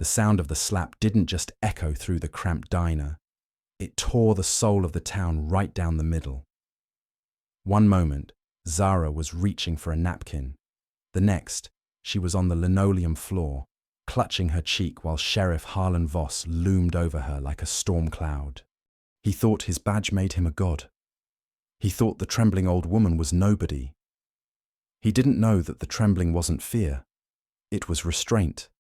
The sound of the slap didn't just echo through the cramped diner. It tore the soul of the town right down the middle. One moment, Zara was reaching for a napkin. The next, she was on the linoleum floor, clutching her cheek while Sheriff Harlan Voss loomed over her like a storm cloud. He thought his badge made him a god. He thought the trembling old woman was nobody. He didn't know that the trembling wasn't fear. It was restraint.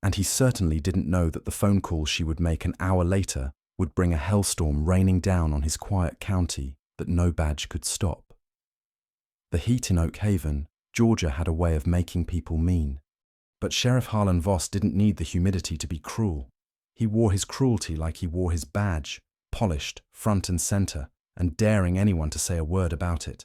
And he certainly didn't know that the phone call she would make an hour later would bring a hellstorm raining down on his quiet county that no badge could stop. The heat in Oak Haven, Georgia, had a way of making people mean. But Sheriff Harlan Voss didn't need the humidity to be cruel. He wore his cruelty like he wore his badge, polished, front and center, and daring anyone to say a word about it.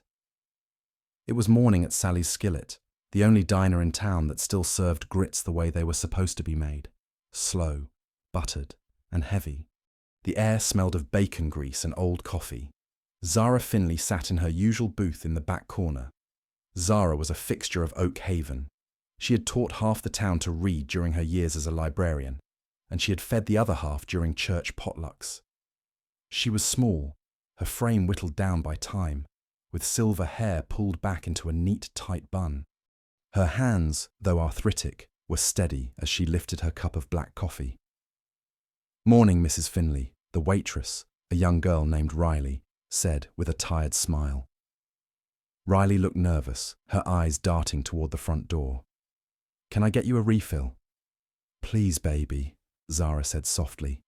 It was morning at Sally's Skillet, the only diner in town that still served grits the way they were supposed to be made, slow, buttered, and heavy. The air smelled of bacon grease and old coffee. Zara Finley sat in her usual booth in the back corner. Zara was a fixture of Oak Haven. She had taught half the town to read during her years as a librarian, and she had fed the other half during church potlucks. She was small, her frame whittled down by time, with silver hair pulled back into a neat, tight bun. Her hands, though arthritic, were steady as she lifted her cup of black coffee. "Morning, Mrs. Finley," the waitress, a young girl named Riley, said with a tired smile. Riley looked nervous, her eyes darting toward the front door. "Can I get you a refill?" "Please, baby," Zara said softly.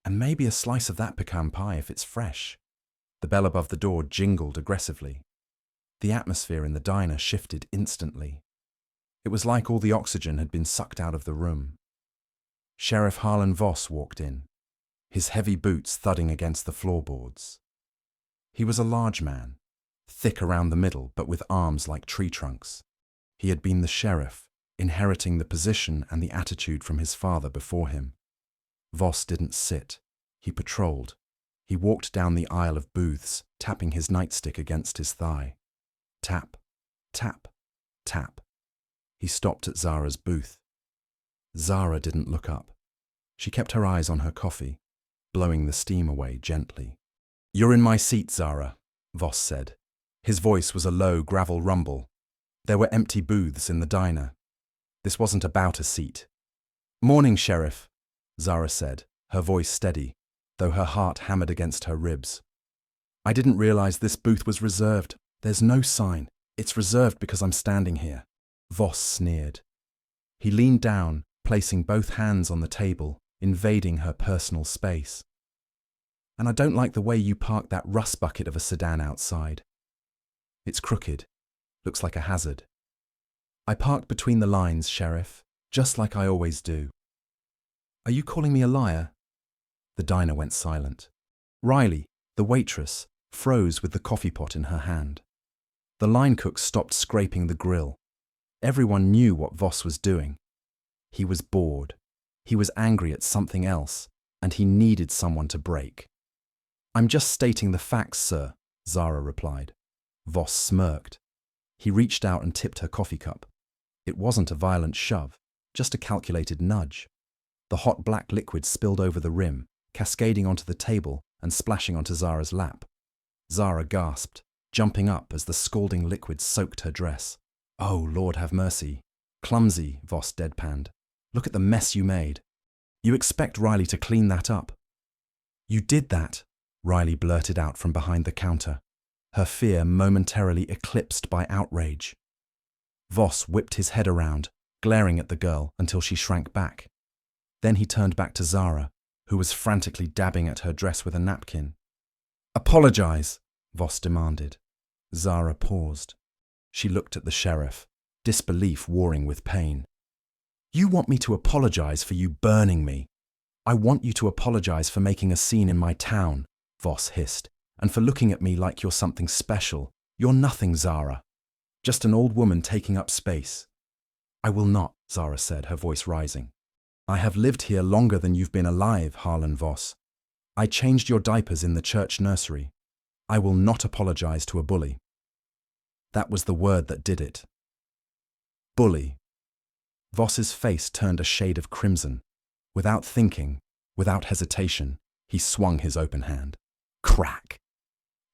"And maybe a slice of that pecan pie if it's fresh." The bell above the door jingled aggressively. The atmosphere in the diner shifted instantly. It was like all the oxygen had been sucked out of the room. Sheriff Harlan Voss walked in, his heavy boots thudding against the floorboards. He was a large man, thick around the middle but with arms like tree trunks. He had been the sheriff, inheriting the position and the attitude from his father before him. Voss didn't sit. He patrolled. He walked down the aisle of booths, tapping his nightstick against his thigh. Tap, tap, tap. He stopped at Zara's booth. Zara didn't look up. She kept her eyes on her coffee, blowing the steam away gently. "You're in my seat, Zara," Voss said. His voice was a low gravel rumble. There were empty booths in the diner. This wasn't about a seat. "Morning, Sheriff," Zara said, her voice steady, though her heart hammered against her ribs. "I didn't realize this booth was reserved. There's no sign. It's reserved because I'm standing here." Voss sneered. He leaned down, placing both hands on the table, invading her personal space. "And I don't like the way you parked that rust bucket of a sedan outside. It's crooked. Looks like a hazard." "I parked between the lines, Sheriff, just like I always do." "Are you calling me a liar?" The diner went silent. Riley, the waitress, froze with the coffee pot in her hand. The line cook stopped scraping the grill. Everyone knew what Voss was doing. He was bored. He was angry at something else, and he needed someone to break. "I'm just stating the facts, sir," Zara replied. Voss smirked. He reached out and tipped her coffee cup. It wasn't a violent shove, just a calculated nudge. The hot black liquid spilled over the rim, cascading onto the table and splashing onto Zara's lap. Zara gasped, jumping up as the scalding liquid soaked her dress. "Oh, Lord have mercy." "Clumsy," Voss deadpanned. "Look at the mess you made. You expect Riley to clean that up." "You did that," Riley blurted out from behind the counter, her fear momentarily eclipsed by outrage. Voss whipped his head around, glaring at the girl until she shrank back. Then he turned back to Zara, who was frantically dabbing at her dress with a napkin. "Apologize," Voss demanded. Zara paused. She looked at the sheriff, disbelief warring with pain. "You want me to apologize for you burning me? I want you to apologize for making a scene in my town," Voss hissed, "and for looking at me like you're something special. You're nothing, Zara. Just an old woman taking up space." "I will not," Zara said, her voice rising. "I have lived here longer than you've been alive, Harlan Voss. I changed your diapers in the church nursery. I will not apologize to a bully." That was the word that did it. Bully. Voss's face turned a shade of crimson, Without thinking, without hesitation, he swung his open hand. Crack!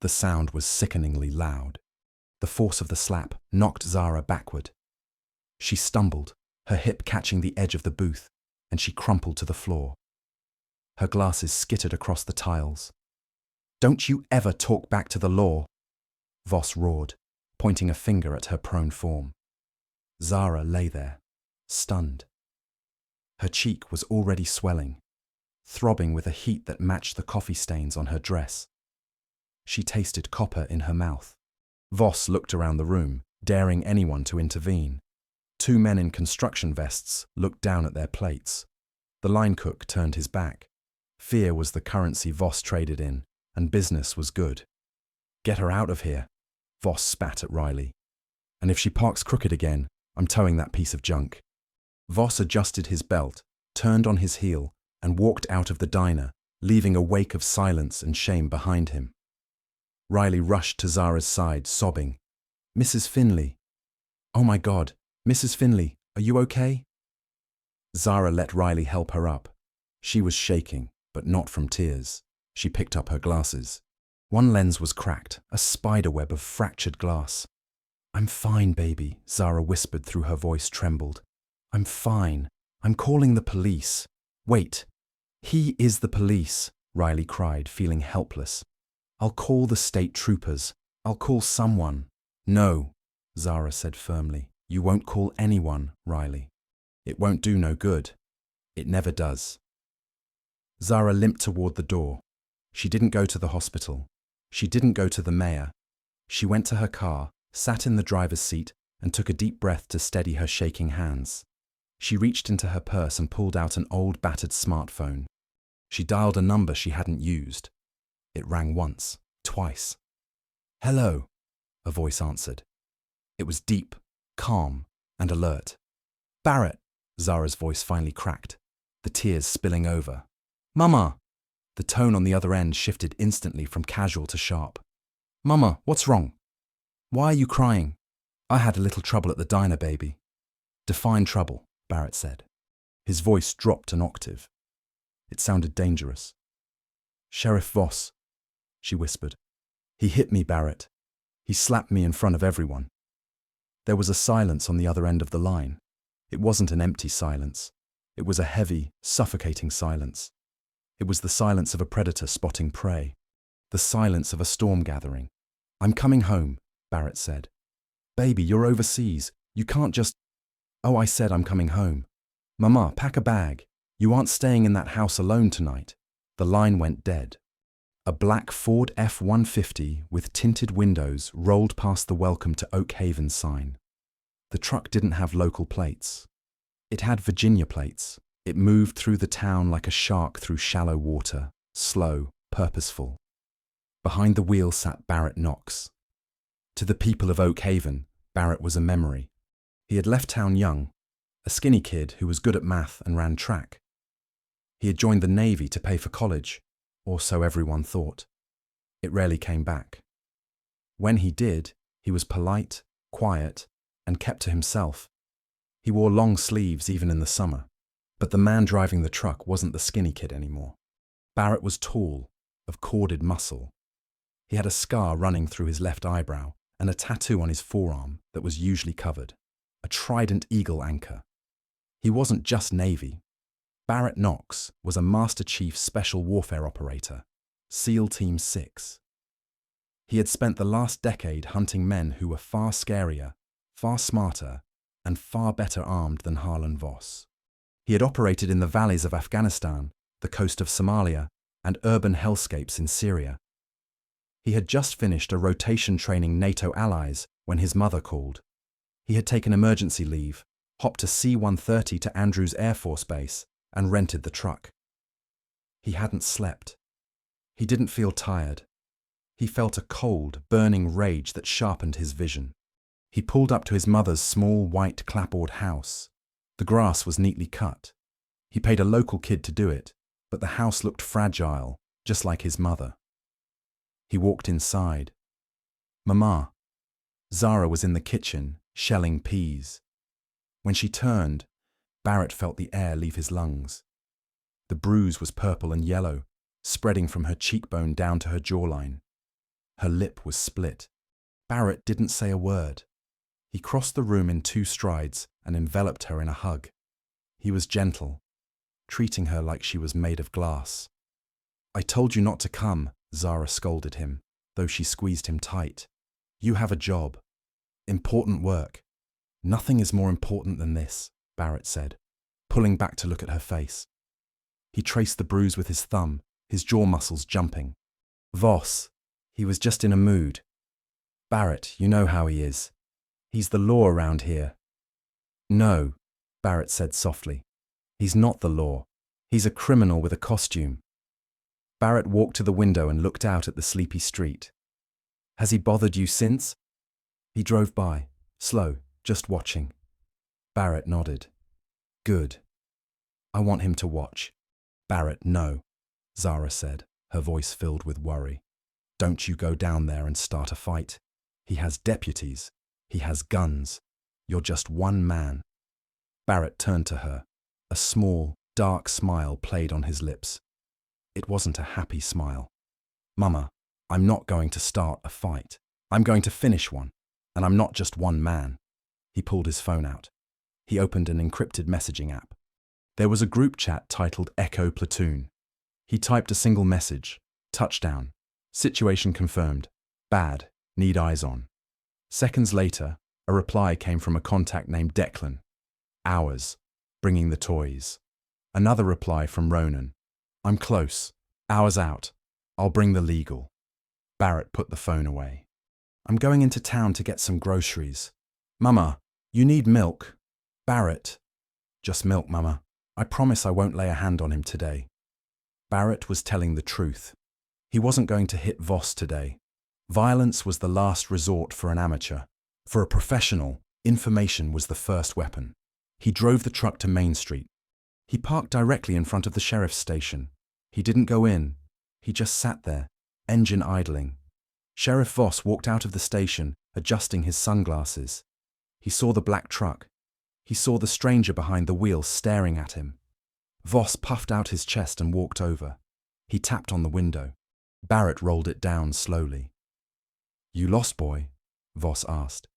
The sound was sickeningly loud. The force of the slap knocked Zara backward. She stumbled, her hip catching the edge of the booth, and she crumpled to the floor. Her glasses skittered across the tiles. "Don't you ever talk back to the law!" Voss roared, pointing a finger at her prone form. Zara lay there, stunned. Her cheek was already swelling, throbbing with a heat that matched the coffee stains on her dress. She tasted copper in her mouth. Voss looked around the room, daring anyone to intervene. Two men in construction vests looked down at their plates. The line cook turned his back. Fear was the currency Voss traded in, and business was good. "Get her out of here," Voss spat at Riley. "And if she parks crooked again, I'm towing that piece of junk." Voss adjusted his belt, turned on his heel, and walked out of the diner, leaving a wake of silence and shame behind him. Riley rushed to Zara's side, sobbing. "Mrs. Finley." "Oh my God, Mrs. Finley, are you okay?" Zara let Riley help her up. She was shaking, but not from tears. She picked up her glasses. One lens was cracked, a spiderweb of fractured glass. "I'm fine, baby," Zara whispered through her voice trembled. "I'm fine. I'm calling the police." "Wait. He is the police," Riley cried, feeling helpless. "I'll call the state troopers. I'll call someone." "No," Zara said firmly. "You won't call anyone, Riley. It won't do no good. It never does." Zara limped toward the door. She didn't go to the hospital. She didn't go to the mayor. She went to her car, sat in the driver's seat, and took a deep breath to steady her shaking hands. She reached into her purse and pulled out an old battered smartphone. She dialed a number she hadn't used. It rang once, twice. "Hello," a voice answered. It was deep, calm, and alert. "Barrett," Zara's voice finally cracked, the tears spilling over. "Mama!" The tone on the other end shifted instantly from casual to sharp. "Mama, what's wrong? Why are you crying?" "I had a little trouble at the diner, baby." "Define trouble," Barrett said. His voice dropped an octave. It sounded dangerous. "Sheriff Voss," she whispered. "He hit me, Barrett. He slapped me in front of everyone." There was a silence on the other end of the line. It wasn't an empty silence. It was a heavy, suffocating silence. It was the silence of a predator spotting prey. The silence of a storm gathering. "I'm coming home," Barrett said. "Baby, you're overseas. You can't just—" "Oh, I said I'm coming home. Mama, pack a bag. You aren't staying in that house alone tonight." The line went dead. A black Ford F-150 with tinted windows rolled past the Welcome to Oak Haven sign. The truck didn't have local plates. It had Virginia plates. It moved through the town like a shark through shallow water, slow, purposeful. Behind the wheel sat Barrett Knox. To the people of Oak Haven, Barrett was a memory. He had left town young, a skinny kid who was good at math and ran track. He had joined the Navy to pay for college, or so everyone thought. It rarely came back. When he did, he was polite, quiet, and kept to himself. He wore long sleeves even in the summer. But the man driving the truck wasn't the skinny kid anymore. Barrett was tall, of corded muscle. He had a scar running through his left eyebrow and a tattoo on his forearm that was usually covered, a trident eagle anchor. He wasn't just Navy. Barrett Knox was a Master Chief Special Warfare Operator, SEAL Team 6. He had spent the last decade hunting men who were far scarier, far smarter, and far better armed than Harlan Voss. He had operated in the valleys of Afghanistan, the coast of Somalia, and urban hellscapes in Syria. He had just finished a rotation training NATO allies when his mother called. He had taken emergency leave, hopped a C-130 to Andrews Air Force Base, and rented the truck. He hadn't slept. He didn't feel tired. He felt a cold, burning rage that sharpened his vision. He pulled up to his mother's small, white, clapboard house. The grass was neatly cut. He paid a local kid to do it, but the house looked fragile, just like his mother. He walked inside. Mama. Zara was in the kitchen, shelling peas. When she turned, Barrett felt the air leave his lungs. The bruise was purple and yellow, spreading from her cheekbone down to her jawline. Her lip was split. Barrett didn't say a word. He crossed the room in 2 strides and enveloped her in a hug. He was gentle, treating her like she was made of glass. "I told you not to come," Zara scolded him, though she squeezed him tight. "You have a job. Important work." "Nothing is more important than this," Barrett said, pulling back to look at her face. He traced the bruise with his thumb, his jaw muscles jumping. "Voss, he was just in a mood. Barrett, you know how he is. He's the law around here." "No," Barrett said softly. "He's not the law. He's a criminal with a costume." Barrett walked to the window and looked out at the sleepy street. "Has he bothered you since?" He drove by, slow, just watching. Barrett nodded. "Good. I want him to watch." "Barrett, no," Zara said, her voice filled with worry. "Don't you go down there and start a fight. He has deputies. He has guns. You're just one man." Barrett turned to her. A small, dark smile played on his lips. It wasn't a happy smile. "Mama, I'm not going to start a fight. I'm going to finish one. And I'm not just one man." He pulled his phone out. He opened an encrypted messaging app. There was a group chat titled Echo Platoon. He typed a single message. "Touchdown. Situation confirmed. Bad. Need eyes on." Seconds later, a reply came from a contact named Declan. "Hours. Bringing the toys." Another reply from Ronan. "I'm close. Hours out. I'll bring the legal." Barrett put the phone away. "I'm going into town to get some groceries." "Mama, you need milk." "Barrett." "Just milk, Mama. I promise I won't lay a hand on him today." Barrett was telling the truth. He wasn't going to hit Voss today. Violence was the last resort for an amateur. For a professional, information was the first weapon. He drove the truck to Main Street. He parked directly in front of the sheriff's station. He didn't go in. He just sat there, engine idling. Sheriff Voss walked out of the station, adjusting his sunglasses. He saw the black truck. He saw the stranger behind the wheel staring at him. Voss puffed out his chest and walked over. He tapped on the window. Barrett rolled it down slowly. "You lost, boy?" Voss asked.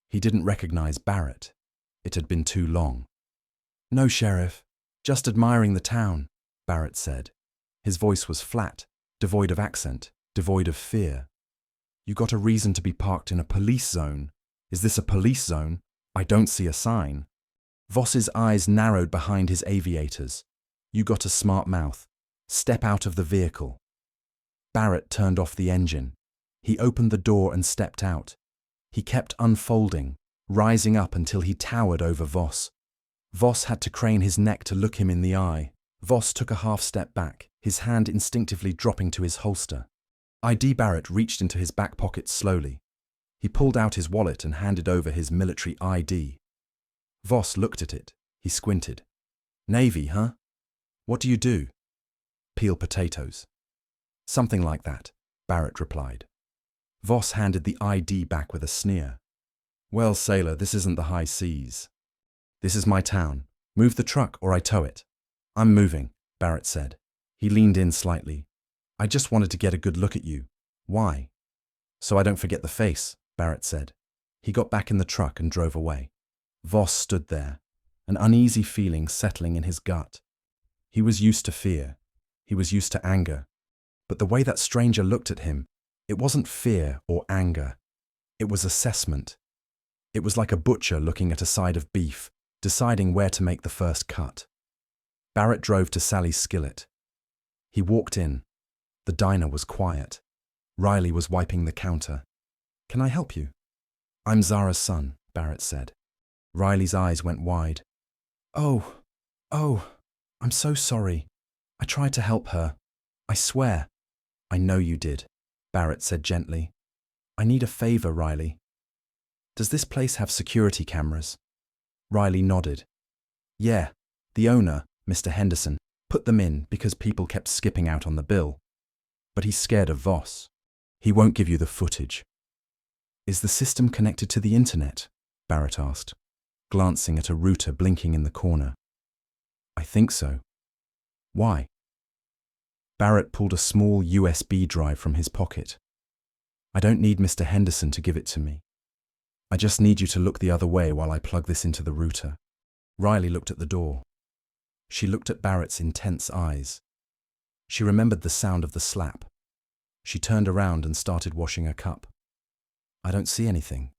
He didn't recognize Barrett. It had been too long. "No, Sheriff. Just admiring the town," Barrett said. His voice was flat, devoid of accent, devoid of fear. "You got a reason to be parked in a police zone. Is this a police zone? I don't see a sign." Voss's eyes narrowed behind his aviators. "You got a smart mouth. Step out of the vehicle." Barrett turned off the engine. He opened the door and stepped out. He kept unfolding, rising up until he towered over Voss. Voss had to crane his neck to look him in the eye. Voss took a half step back, his hand instinctively dropping to his holster. ID Barrett reached into his back pocket slowly. He pulled out his wallet and handed over his military ID. Voss looked at it. He squinted. "Navy, huh? What do you do?" "Peel potatoes." "Something like that," Barrett replied. Voss handed the ID back with a sneer. "Well, sailor, this isn't the high seas. This is my town. Move the truck or I tow it." "I'm moving," Barrett said. He leaned in slightly. "I just wanted to get a good look at you." "Why?" "So I don't forget the face," Barrett said. He got back in the truck and drove away. Voss stood there, an uneasy feeling settling in his gut. He was used to fear. He was used to anger. But the way that stranger looked at him, it wasn't fear or anger. It was assessment. It was like a butcher looking at a side of beef, deciding where to make the first cut. Barrett drove to Sally's Skillet. He walked in. The diner was quiet. Riley was wiping the counter. "Can I help you?" "I'm Zara's son," Barrett said. Riley's eyes went wide. Oh, I'm so sorry. I tried to help her. I swear." "I know you did," Barrett said gently. "I need a favor, Riley." "Does this place have security cameras?" Riley nodded. "Yeah, the owner, Mr. Henderson, put them in because people kept skipping out on the bill. But he's scared of Voss. He won't give you the footage." "Is the system connected to the internet?" Barrett asked, glancing at a router blinking in the corner. "I think so." Why? Barrett pulled a small USB drive from his pocket. I don't need Mr. Henderson to give it to me. I just need you to look the other way while I plug this into the router. Riley looked at the door. She looked at Barrett's intense eyes. She remembered the sound of the slap. She turned around and started washing a cup. I don't see anything.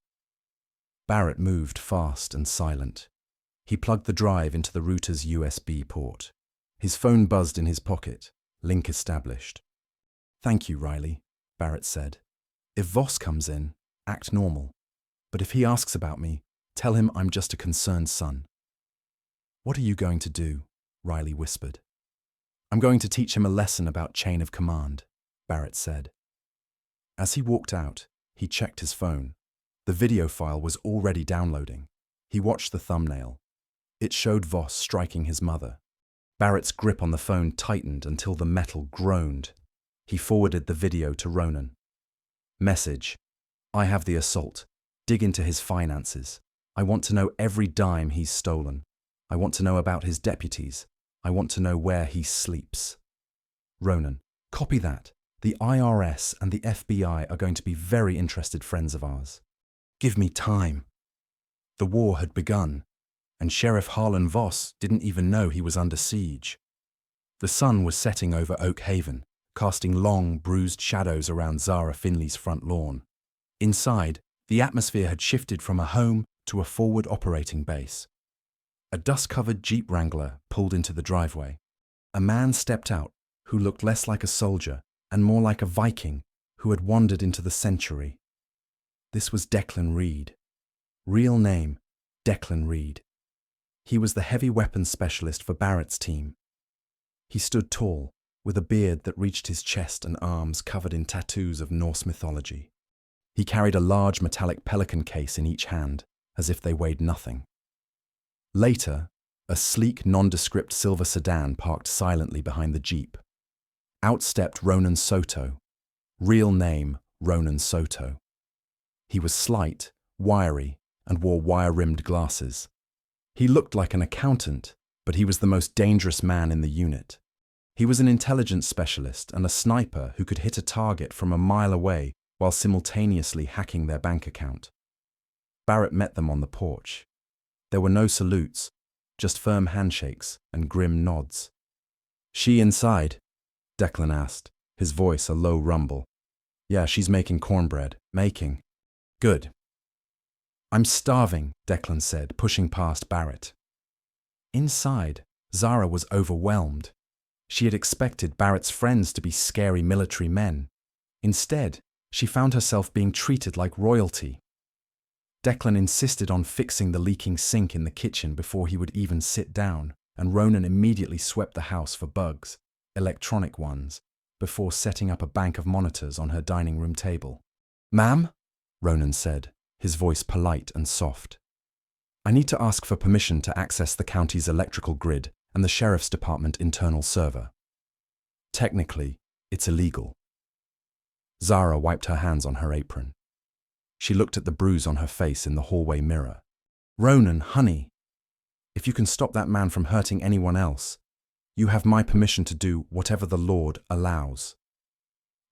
Barrett moved fast and silent. He plugged the drive into the router's USB port. His phone buzzed in his pocket. Link established. Thank you, Riley, Barrett said. If Voss comes in, act normal. But if he asks about me, tell him I'm just a concerned son. What are you going to do? Riley whispered. I'm going to teach him a lesson about chain of command, Barrett said. As he walked out, he checked his phone. The video file was already downloading. He watched the thumbnail. It showed Voss striking his mother. Barrett's grip on the phone tightened until the metal groaned. He forwarded the video to Ronan. Message: I have the assault. Dig into his finances. I want to know every dime he's stolen. I want to know about his deputies. I want to know where he sleeps. Ronan: copy that. The IRS and the FBI are going to be very interested friends of ours. Give me time. The war had begun, and Sheriff Harlan Voss didn't even know he was under siege. The sun was setting over Oak Haven, casting long, bruised shadows around Zara Finley's front lawn. Inside, the atmosphere had shifted from a home to a forward operating base. A dust-covered Jeep Wrangler pulled into the driveway. A man stepped out who looked less like a soldier and more like a Viking who had wandered into the century. This was Declan Reed. Real name, Declan Reed. He was the heavy weapons specialist for Barrett's team. He stood tall, with a beard that reached his chest and arms covered in tattoos of Norse mythology. He carried a large metallic pelican case in each hand, as if they weighed nothing. Later, a sleek, nondescript silver sedan parked silently behind the Jeep. Out stepped Ronan Soto. Real name, Ronan Soto. He was slight, wiry, and wore wire-rimmed glasses. He looked like an accountant, but he was the most dangerous man in the unit. He was an intelligence specialist and a sniper who could hit a target from a mile away while simultaneously hacking their bank account. Barrett met them on the porch. There were no salutes, just firm handshakes and grim nods. She inside? Declan asked, his voice a low rumble. Yeah, she's making cornbread. Making. Good. I'm starving, Declan said, pushing past Barrett. Inside, Zara was overwhelmed. She had expected Barrett's friends to be scary military men. Instead, she found herself being treated like royalty. Declan insisted on fixing the leaking sink in the kitchen before he would even sit down, and Ronan immediately swept the house for bugs, electronic ones, before setting up a bank of monitors on her dining room table. Ma'am? Ronan said, his voice polite and soft. I need to ask for permission to access the county's electrical grid and the Sheriff's Department internal server. Technically, it's illegal. Zara wiped her hands on her apron. She looked at the bruise on her face in the hallway mirror. Ronan, honey, if you can stop that man from hurting anyone else, you have my permission to do whatever the Lord allows.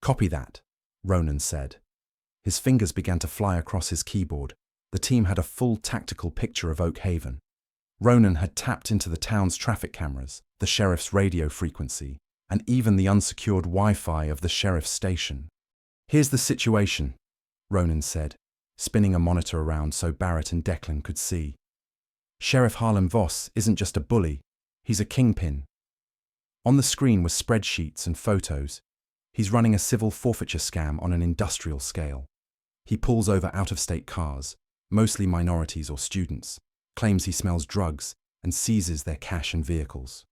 Copy that, Ronan said. His fingers began to fly across his keyboard. The team had a full tactical picture of Oak Haven. Ronan had tapped into the town's traffic cameras, the sheriff's radio frequency, and even the unsecured Wi-Fi of the sheriff's station. Here's the situation, Ronan said, spinning a monitor around so Barrett and Declan could see. Sheriff Harlan Voss isn't just a bully, he's a kingpin. On the screen were spreadsheets and photos. He's running a civil forfeiture scam on an industrial scale. He pulls over out-of-state cars, mostly minorities or students, claims he smells drugs, and seizes their cash and vehicles.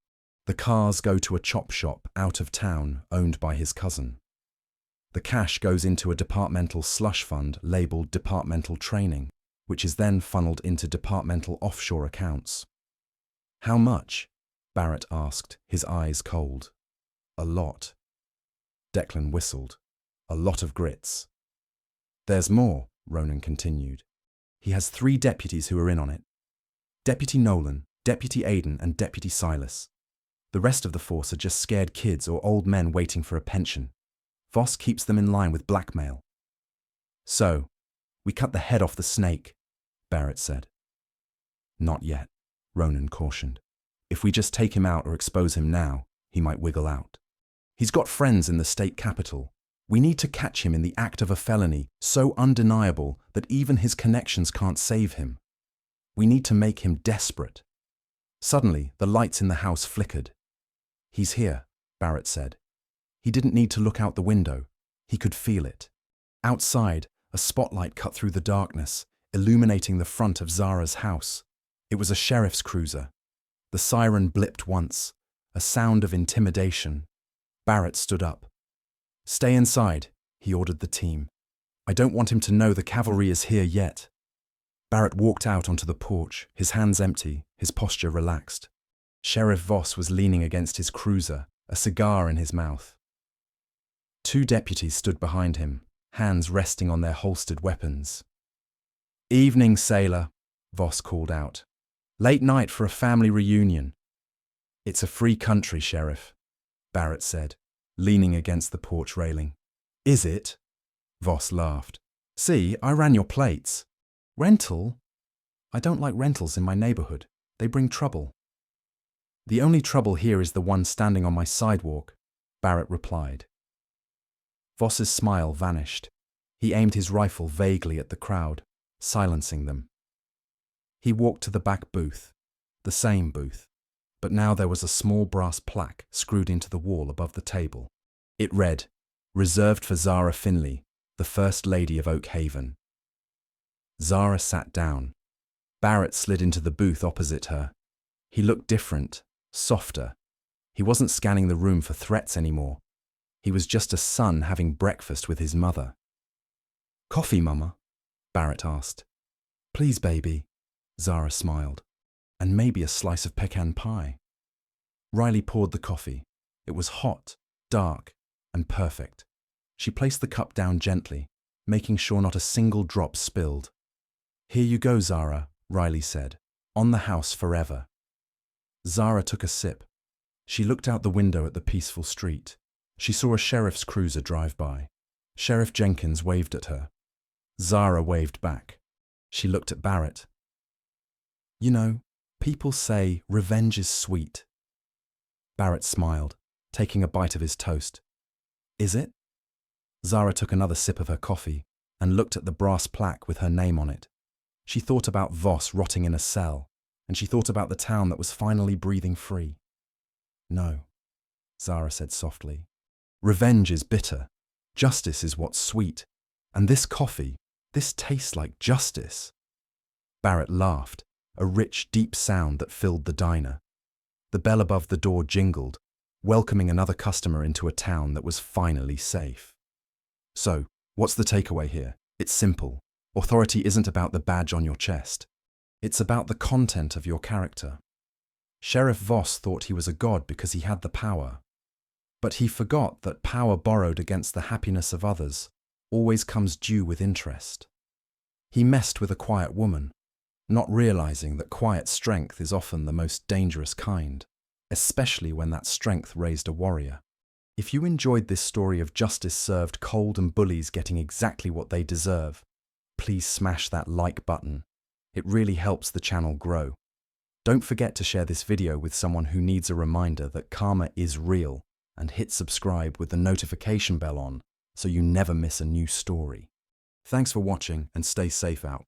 The cars go to a chop shop out of town owned by his cousin. The cash goes into a departmental slush fund labeled departmental training, which is then funneled into departmental offshore accounts. How much? Barrett asked, his eyes cold. A lot. Declan whistled. A lot of grits. There's more, Ronan continued. He has 3 deputies who are in on it. Deputy Nolan, Deputy Aidan, and Deputy Silas. The rest of the force are just scared kids or old men waiting for a pension. Voss keeps them in line with blackmail. So, we cut the head off the snake, Barrett said. Not yet, Ronan cautioned. If we just take him out or expose him now, he might wiggle out. He's got friends in the state capital. We need to catch him in the act of a felony so undeniable that even his connections can't save him. We need to make him desperate. Suddenly, the lights in the house flickered. He's here, Barrett said. He didn't need to look out the window. He could feel it. Outside, a spotlight cut through the darkness, illuminating the front of Zara's house. It was a sheriff's cruiser. The siren blipped once, a sound of intimidation. Barrett stood up. Stay inside, he ordered the team. I don't want him to know the cavalry is here yet. Barrett walked out onto the porch, his hands empty, his posture relaxed. Sheriff Voss was leaning against his cruiser, a cigar in his mouth. Two deputies stood behind him, hands resting on their holstered weapons. Evening, sailor, Voss called out. Late night for a family reunion. It's a free country, Sheriff, Barrett said, leaning against the porch railing. Is it? Voss laughed. See, I ran your plates. Rental? I don't like rentals in my neighborhood. They bring trouble. The only trouble here is the one standing on my sidewalk, Barrett replied. Voss's smile vanished. He aimed his rifle vaguely at the crowd, silencing them. He walked to the back booth, the same booth, but now there was a small brass plaque screwed into the wall above the table. It read, "Reserved for Zara Finley, the First Lady of Oak Haven." Zara sat down. Barrett slid into the booth opposite her. He looked different, softer. He wasn't scanning the room for threats anymore. He was just a son having breakfast with his mother. Coffee, Mama? Barrett asked. Please, baby, Zara smiled. And maybe a slice of pecan pie. Riley poured the coffee. It was hot, dark, and perfect. She placed the cup down gently, making sure not a single drop spilled. Here you go, Zara, Riley said. On the house forever. Zara took a sip. She looked out the window at the peaceful street. She saw a sheriff's cruiser drive by. Sheriff Jenkins waved at her. Zara waved back. She looked at Barrett. You know, people say revenge is sweet. Barrett smiled, taking a bite of his toast. Is it? Zara took another sip of her coffee and looked at the brass plaque with her name on it. She thought about Voss rotting in a cell, and she thought about the town that was finally breathing free. No, Zara said softly. Revenge is bitter. Justice is what's sweet. And this coffee, this tastes like justice. Barrett laughed, a rich, deep sound that filled the diner. The bell above the door jingled, welcoming another customer into a town that was finally safe. So, what's the takeaway here? It's simple. Authority isn't about the badge on your chest. It's about the content of your character. Sheriff Voss thought he was a god because he had the power. But he forgot that power borrowed against the happiness of others always comes due with interest. He messed with a quiet woman, not realizing that quiet strength is often the most dangerous kind, especially when that strength raised a warrior. If you enjoyed this story of justice served cold and bullies getting exactly what they deserve, please smash that like button. It really helps the channel grow. Don't forget to share this video with someone who needs a reminder that karma is real, and hit subscribe with the notification bell on so you never miss a new story. Thanks for watching and stay safe out.